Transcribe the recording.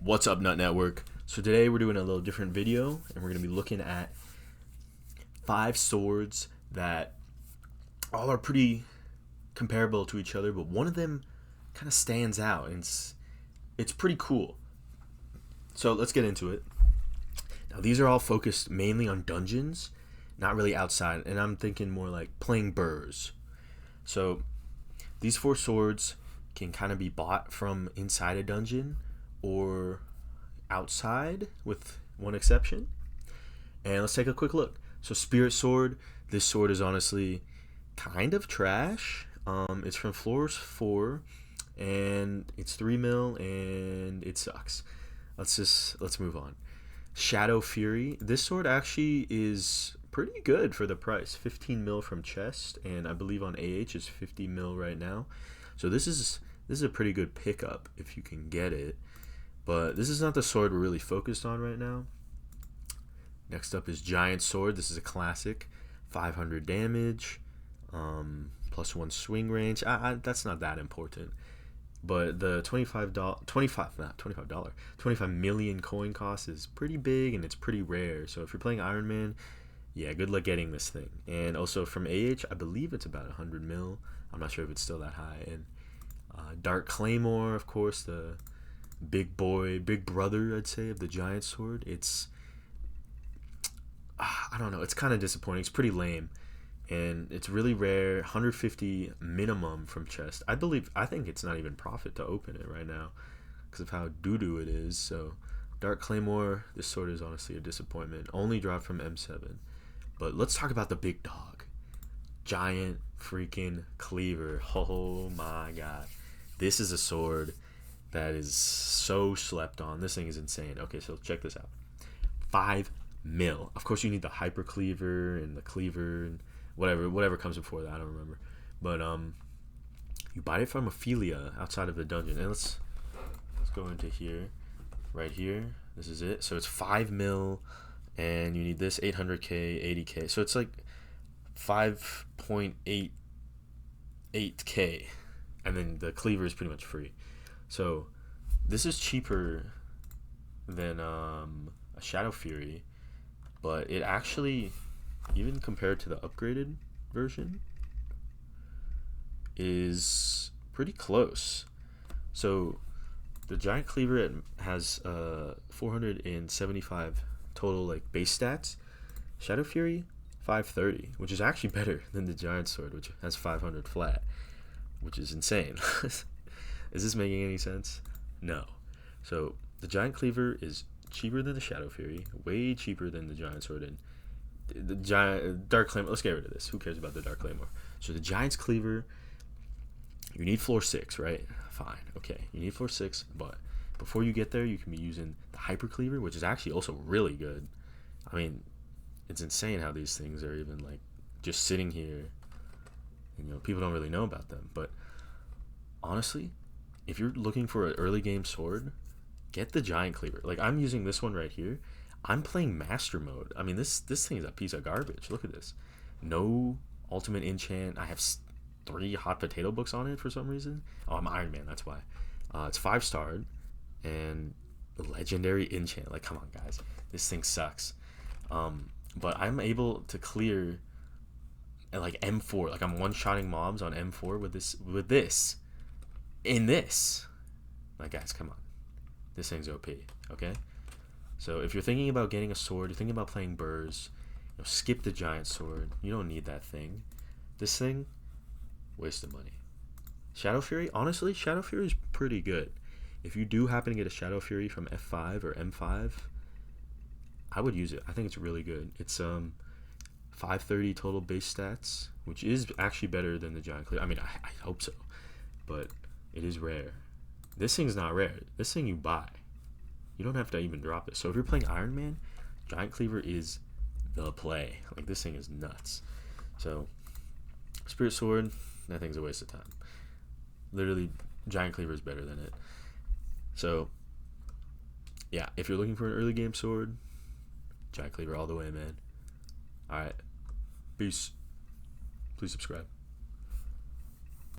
What's up, Nut Network? So today we're doing a little different video, and we're going to be looking at 5 swords that all are pretty comparable to each other, but one of them kind of stands out, and it's pretty cool. So let's get into it. Now these are all focused mainly on dungeons, not really outside, and I'm thinking more like playing burrs. So these 4 swords can kind of be bought from inside a dungeon or outside, with one exception. And let's take a quick look. So Spirit Sword, this sword is honestly kind of trash. It's from Floors 4 and it's 3 mil and it sucks. Let's move on. Shadow Fury, this sword actually is pretty good for the price. 15 mil from Chest, and I believe on AH is 50 mil right now. So this is a pretty good pickup if you can get it. But this is not the sword we're really focused on right now. Next up is Giant Sword. This is a classic. 500 damage, plus 1 swing range. That's not that important. But the $25 million coin cost is pretty big, and it's pretty rare. So if you're playing Iron Man, yeah, good luck getting this thing. And also from AH, I believe it's about 100 mil. I'm not sure if it's still that high. And Dark Claymore, of course, the big brother, I'd say, of the Giant Sword. It's I don't know, it's kind of disappointing. It's pretty lame, and it's really rare. 150 minimum from Chest. I think it's not even profit to open it right now because of how doo-doo it is. So Dark Claymore, this sword is honestly a disappointment. Only dropped from M7. But let's talk about the big dog, Giant freaking Cleaver. Oh my god, this is a sword that is so slept on. This thing is insane. Okay, so check this out. 5 mil. Of course, you need the Hyper Cleaver and the Cleaver and whatever comes before that. I don't remember. But you buy it from Ophelia outside of the dungeon. And let's go into here, right here. This is it. So it's 5 mil, and you need this 800k, 80k. So it's like 5.88k, and then the Cleaver is pretty much free. So this is cheaper than a Shadow Fury, but it actually, even compared to the upgraded version, is pretty close. So the Giant Cleaver has 475 total like base stats. Shadow Fury 530, which is actually better than the Giant Sword, which has 500 flat, which is insane. Is this making any sense? No. So the Giant Cleaver is cheaper than the Shadow Fury, way cheaper than the Giant Sword, and the Dark Claymore. Let's get rid of this. Who cares about the Dark Claymore? So the Giant's Cleaver, you need floor 6, right? Fine. Okay, you need floor 6, but before you get there, you can be using the Hyper Cleaver, which is actually also really good. I mean, it's insane how these things are even like just sitting here, and people don't really know about them. But honestly, if you're looking for an early game sword, get the Giant Cleaver. Like, I'm using this one right here. I'm playing Master Mode. I mean, this thing is a piece of garbage. Look at this. No ultimate enchant. I have 3 hot potato books on it for some reason. Oh, I'm Iron Man, that's why. It's 5-starred and legendary enchant. Like, come on, guys. This thing sucks. But I'm able to clear at like M4. Like, I'm one-shotting mobs on M4 with this. In this. Like, guys, come on. This thing's OP, okay? So if you're thinking about getting a sword, you're thinking about playing burrs, skip the Giant Sword. You don't need that thing. This thing, waste of money. Shadow Fury, honestly, Shadow Fury is pretty good. If you do happen to get a Shadow Fury from F5 or M5, I would use it. I think it's really good. It's 530 total base stats, which is actually better than the Giant Cleaver. I mean, I hope so, but it is rare. This thing's not rare. This thing you buy. You don't have to even drop it. So if you're playing Iron Man, Giant Cleaver is the play. Like, this thing is nuts. So Spirit Sword, that thing's a waste of time. Literally, Giant Cleaver is better than it. So yeah, if you're looking for an early game sword, Giant Cleaver all the way, man. Alright. Peace. Please subscribe.